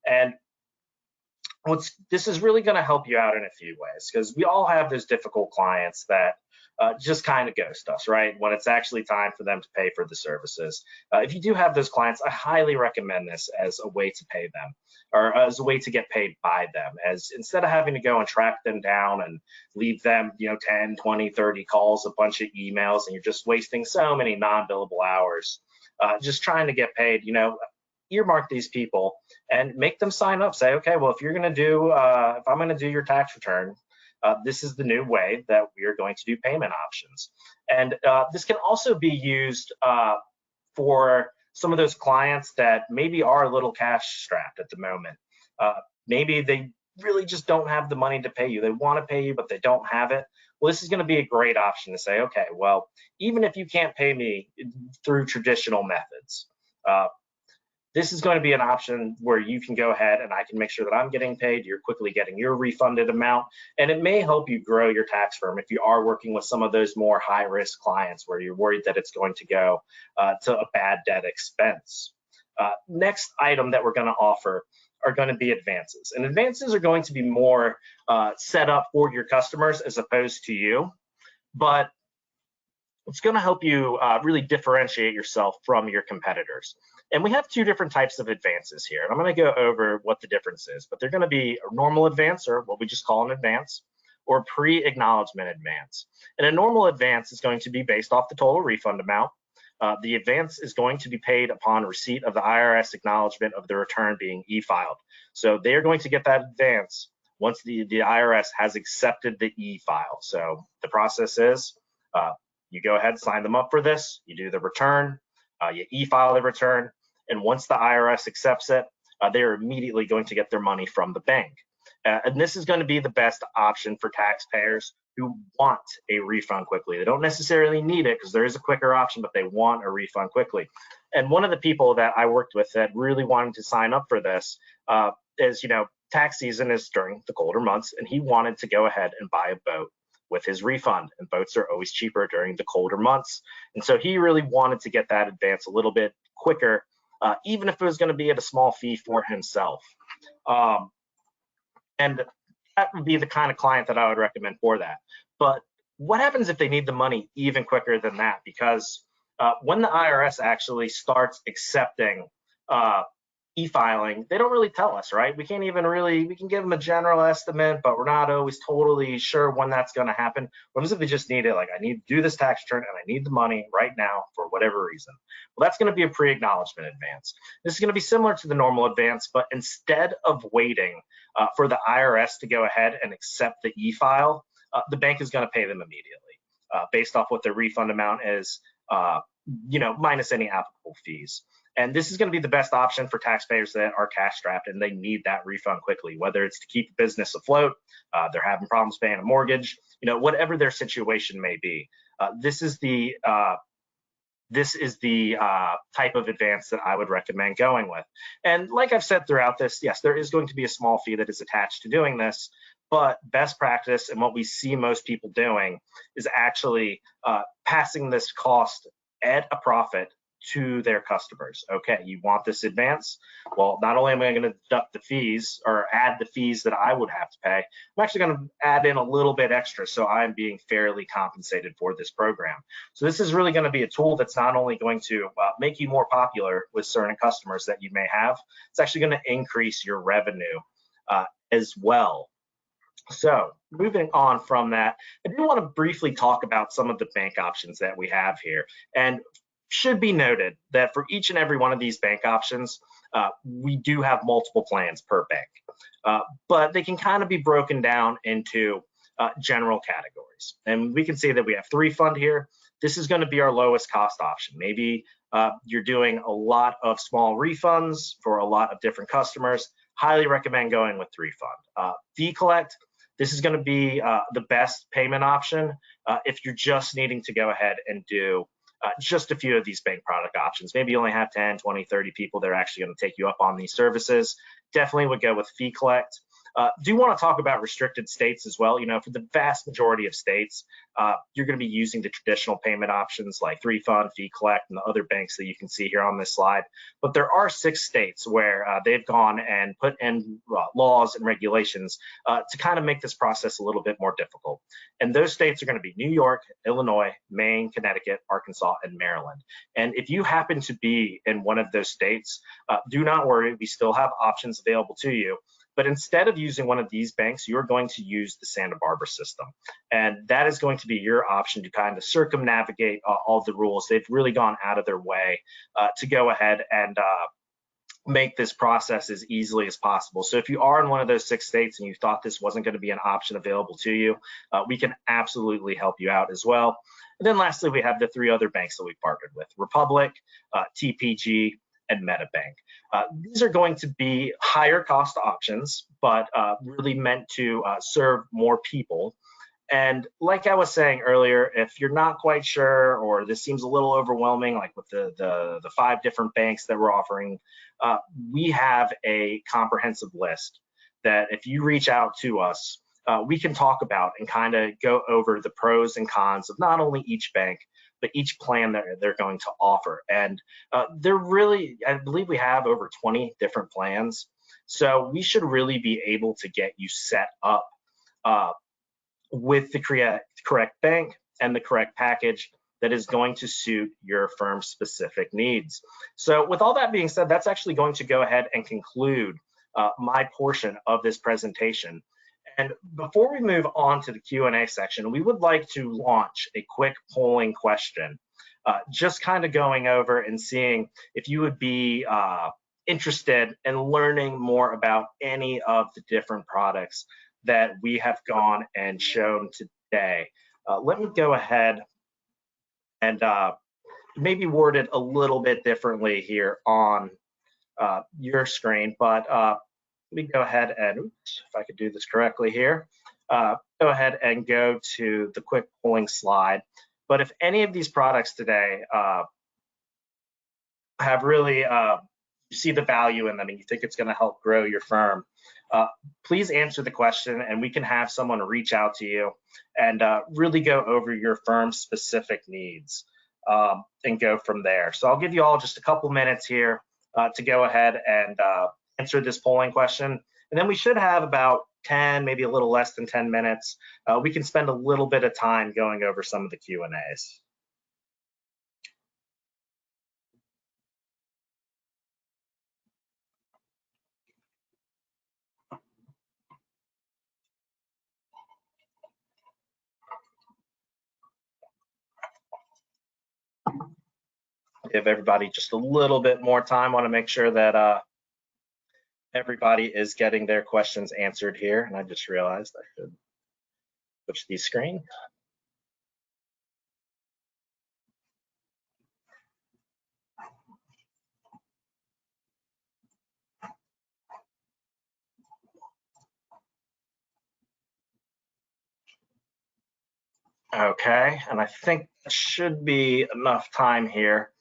Speaker 2: And this is really going to help you out in a few ways, because we all have those difficult clients that just kind of ghost us, right? When it's actually time for them to pay for the services. If you do have those clients, I highly recommend this as a way to pay them, or as a way to get paid by them, as instead of having to go and track them down and leave them, 10, 20, 30 calls, a bunch of emails, and you're just wasting so many non-billable hours, just trying to get paid, earmark these people and make them sign up. Say, okay, well, if you're going to do, if I'm going to do your tax return, this is the new way that we are going to do payment options. And this can also be used for some of those clients that maybe are a little cash strapped at the moment. Maybe they really just don't have the money to pay you. They want to pay you, but they don't have it. Well, this is going to be a great option to say, okay, well, even if you can't pay me through traditional methods, this is going to be an option where you can go ahead and I can make sure that I'm getting paid, you're quickly getting your refunded amount, and it may help you grow your tax firm if you are working with some of those more high-risk clients where you're worried that it's going to go to a bad debt expense. Next item that we're going to offer are going to be advances. And advances are going to be more set up for your customers as opposed to you, but it's going to help you really differentiate yourself from your competitors. And we have two different types of advances here. And I'm going to go over what the difference is, but they're going to be a normal advance, or what we just call an advance, or pre-acknowledgement advance. And a normal advance is going to be based off the total refund amount. The advance is going to be paid upon receipt of the IRS acknowledgement of the return being e-filed. So they're going to get that advance once the IRS has accepted the e-file. So the process is, you go ahead, sign them up for this, you do the return, you e-file the return, and once the IRS accepts it, they're immediately going to get their money from the bank. And this is going to be the best option for taxpayers who want a refund quickly. They don't necessarily need it because there is a quicker option, but they want a refund quickly. And one of the people that I worked with that really wanted to sign up for this is, tax season is during the colder months, and he wanted to go ahead and buy a boat with his refund, and boats are always cheaper during the colder months. And so he really wanted to get that advance a little bit quicker, even if it was going to be at a small fee for himself. And that would be the kind of client that I would recommend for that. But what happens if they need the money even quicker than that? Because when the IRS actually starts accepting e-filing, they don't really tell us, right? We can't even really, we can give them a general estimate, but we're not always totally sure when that's going to happen. What if they just need it? Like, I need to do this tax return and I need the money right now for whatever reason. Well, that's going to be a pre-acknowledgement advance. This is going to be similar to the normal advance, but instead of waiting for the IRS to go ahead and accept the e-file, the bank is going to pay them immediately based off what their refund amount is, minus any applicable fees. And this is going to be the best option for taxpayers that are cash strapped and they need that refund quickly, whether it's to keep the business afloat, they're having problems paying a mortgage, whatever their situation may be. This is the type of advance that I would recommend going with. And like I've said throughout this, yes, there is going to be a small fee that is attached to doing this, but best practice and what we see most people doing is actually passing this cost at a profit to their customers. Okay, you want this advance? Well, not only am I going to deduct the fees or add the fees that I would have to pay, I'm actually going to add in a little bit extra so I'm being fairly compensated for this program. So this is really going to be a tool that's not only going to make you more popular with certain customers that you may have, it's actually going to increase your revenue as well. So moving on from that, I do want to briefly talk about some of the bank options that we have here. And should be noted that for each and every one of these bank options, we do have multiple plans per bank, but they can kind of be broken down into general categories. And we can see that we have refund here. This is going to be our lowest cost option. Maybe you're doing a lot of small refunds for a lot of different customers. Highly recommend going with refund. Fee collect. This is going to be the best payment option if you're just needing to go ahead and do just a few of these bank product options. Maybe you only have 10, 20, 30 people that are actually going to take you up on these services. Definitely would go with fee collect. Do want to talk about restricted states as well. For the vast majority of states, you're going to be using the traditional payment options like refund, fee collect, and the other banks that you can see here on this slide. But there are 6 states where they've gone and put in laws and regulations to kind of make this process a little bit more difficult. And those states are going to be New York, Illinois, Maine, Connecticut, Arkansas, and Maryland. And if you happen to be in one of those states, do not worry, we still have options available to you. But instead of using one of these banks, you're going to use the Santa Barbara system. And that is going to be your option to kind of circumnavigate all the rules. They've really gone out of their way to go ahead and make this process as easily as possible. So if you are in one of those 6 states and you thought this wasn't going to be an option available to you, we can absolutely help you out as well. And then lastly, we have the 3 other banks that we partnered with: Republic, TPG, and MetaBank. These are going to be higher cost options, but really meant to serve more people. And like I was saying earlier, if you're not quite sure, or this seems a little overwhelming, like with the 5 different banks that we're offering, we have a comprehensive list that if you reach out to us, we can talk about and kind of go over the pros and cons of not only each bank, but each plan that they're going to offer. And they're really, I believe we have over 20 different plans. So we should really be able to get you set up with the correct bank and the correct package that is going to suit your firm's specific needs. So with all that being said, that's actually going to go ahead and conclude my portion of this presentation. And before we move on to the Q&A section, we would like to launch a quick polling question, just kind of going over and seeing if you would be interested in learning more about any of the different products that we have gone and shown today. Let me go ahead and maybe word it a little bit differently here on your screen, but let me go ahead and, oops, if I could do this correctly here, go ahead and go to the quick polling slide. But if any of these products today have really, you see the value in them and you think it's going to help grow your firm, please answer the question and we can have someone reach out to you and really go over your firm's specific needs and go from there. So I'll give you all just a couple minutes here to go ahead and answer this polling question. And then we should have about 10, maybe a little less than 10 minutes. We can spend a little bit of time going over some of the Q&As. Give everybody just a little bit more time. Want to make sure that everybody is getting their questions answered here. And I just realized I should switch the screen. Okay, and I think that should be enough time here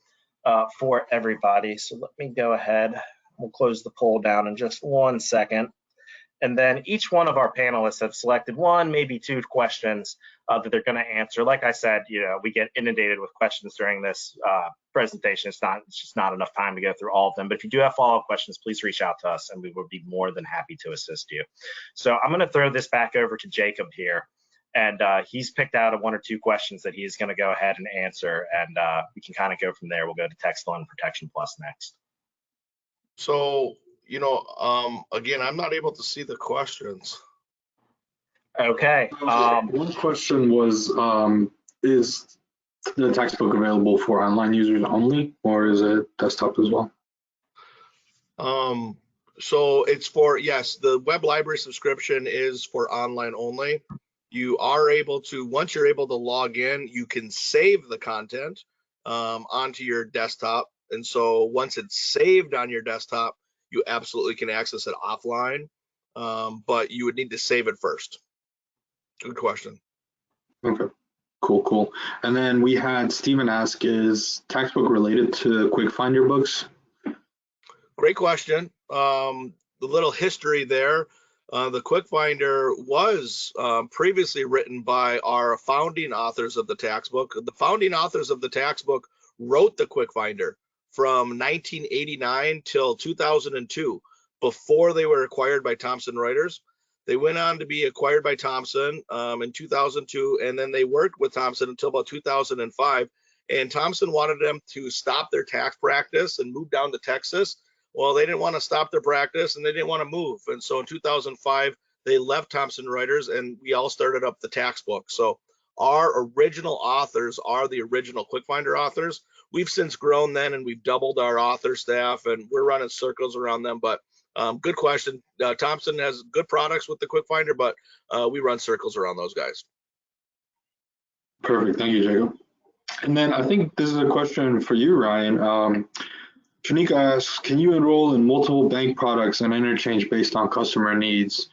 Speaker 2: for everybody. So let me go ahead. We'll close the poll down in just 1 second. And then each one of our panelists have selected one, maybe two questions that they're going to answer. Like I said, we get inundated with questions during this presentation. It's just not enough time to go through all of them. But if you do have follow-up questions, please reach out to us, and we would be more than happy to assist you. So I'm going to throw this back over to Jacob here, and he's picked out one or two questions that he's going to go ahead and answer, and we can kind of go from there. We'll go to TaxWise Protection Plus next.
Speaker 3: So, again, I'm not able to see the questions.
Speaker 2: Okay.
Speaker 1: One question was, is the textbook available for online users only, or is it desktop as well?
Speaker 3: So it's for, yes, the web library subscription is for online only. You are able to, once you're able to log in, you can save the content onto your desktop. And so once it's saved on your desktop, you absolutely can access it offline, but you would need to save it first. Good question.
Speaker 1: Okay, cool. And then we had Stephen ask, is textbook related to Quick Finder books?
Speaker 3: Great question. The little history there. The Quick Finder was previously written by our founding authors of the tax book. The founding authors of the tax book wrote the Quick Finder from 1989 till 2002, before they were acquired by Thomson Reuters. They went on to be acquired by Thomson in 2002, and then they worked with Thomson until about 2005. And Thomson wanted them to stop their tax practice and move down to Texas. Well, they didn't want to stop their practice, and they didn't want to move. And so in 2005, they left Thomson Reuters, and we all started up the tax book. So our original authors are the original Quick Finder authors. We've since grown then, and we've doubled our author staff, and we're running circles around them. But good question. Thomson has good products with the Quick Finder, but we run circles around those guys.
Speaker 1: Perfect, thank you, Jacob. And then I think this is a question for you, Ryan. Shanika asks, can you enroll in multiple bank products and interchange based on customer needs?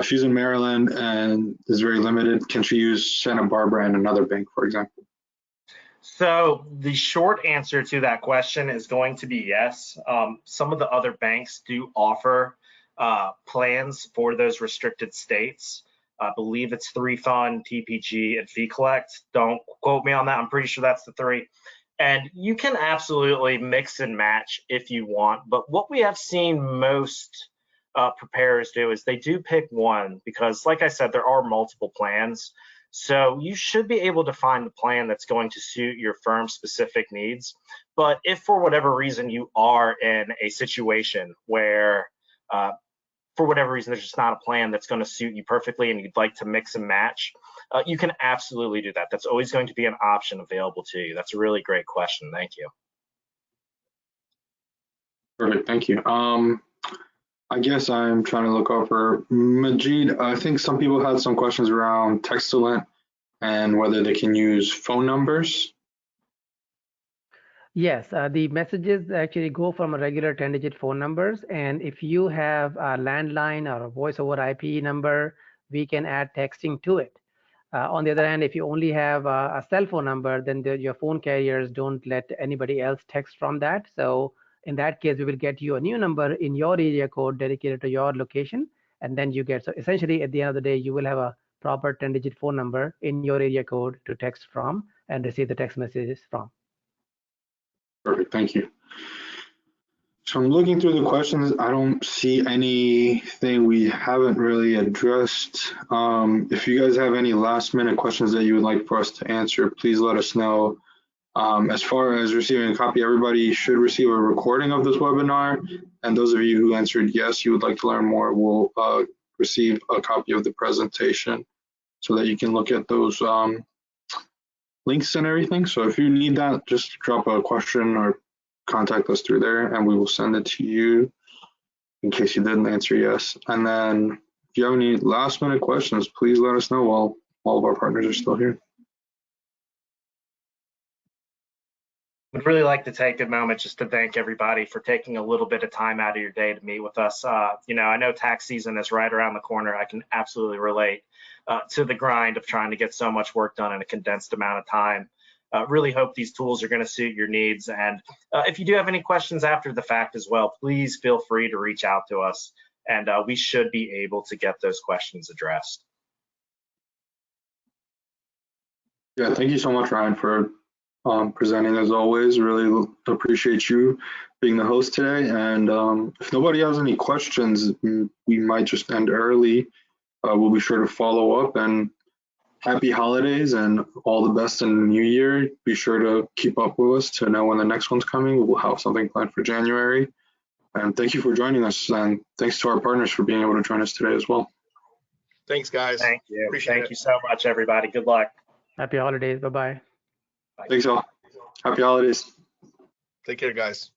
Speaker 1: She's in Maryland and is very limited. Can she use Santa Barbara and another bank, for example?
Speaker 2: So the short answer to that question is going to be yes. Some of the other banks do offer plans for those restricted states. I believe it's refund, TPG, and fee collect. Don't quote me on that. I'm pretty sure that's the three. And you can absolutely mix and match if you want. But what we have seen most preparers do is they do pick one because, like I said, there are multiple plans. So you should be able to find the plan that's going to suit your firm's specific needs. But if for whatever reason you are in a situation where for whatever reason there's just not a plan that's going to suit you perfectly and you'd like to mix and match, you can absolutely do that. That's always going to be an option available to you. That's a really great question. Thank you.
Speaker 1: Perfect, thank you. I guess I'm trying to look over Majid. I think some people had some questions around Textilent and whether they can use phone numbers.
Speaker 5: Yes, the messages actually go from a regular 10-digit phone numbers, and if you have a landline or a voice over IP number, we can add texting to it. On the other hand, if you only have a cell phone number, then your phone carriers don't let anybody else text from that. So in that case, we will get you a new number in your area code dedicated to your location, and then you get, so essentially at the end of the day, you will have a proper 10-digit phone number in your area code to text from and receive the text messages from.
Speaker 1: Perfect, thank you. So I'm looking through the questions. I don't see anything we haven't really addressed. If you guys have any last minute questions that you would like for us to answer, please let us know. As far as receiving a copy, everybody should receive a recording of this webinar. And those of you who answered yes, you would like to learn more, will receive a copy of the presentation so that you can look at those links and everything. So if you need that, just drop a question or contact us through there and we will send it to you in case you didn't answer yes. And then if you have any last minute questions, please let us know while all of our partners are still here.
Speaker 2: I'd really like to take a moment just to thank everybody for taking a little bit of time out of your day to meet with us. I know tax season is right around the corner. I can absolutely relate. to the grind of trying to get so much work done in a condensed amount of time. Really hope these tools are going to suit your needs. And if you do have any questions after the fact as well, please feel free to reach out to us, and we should be able to get those questions addressed.
Speaker 1: Yeah, thank you so much, Ryan, for presenting as always. Really appreciate you being the host today. And if nobody has any questions, we might just end early. We'll be sure to follow up, and happy holidays and all the best in the new year. Be sure to keep up with us to know when the next one's coming. We'll have something planned for January. And thank you for joining us. And thanks to our partners for being able to join us today as well.
Speaker 3: Thanks, guys.
Speaker 2: Thank you.
Speaker 3: Appreciate
Speaker 2: Thank
Speaker 3: it.
Speaker 2: you so much, everybody. Good luck.
Speaker 5: Happy holidays. Bye-bye.
Speaker 1: Thanks all. Happy holidays.
Speaker 3: Take care, guys.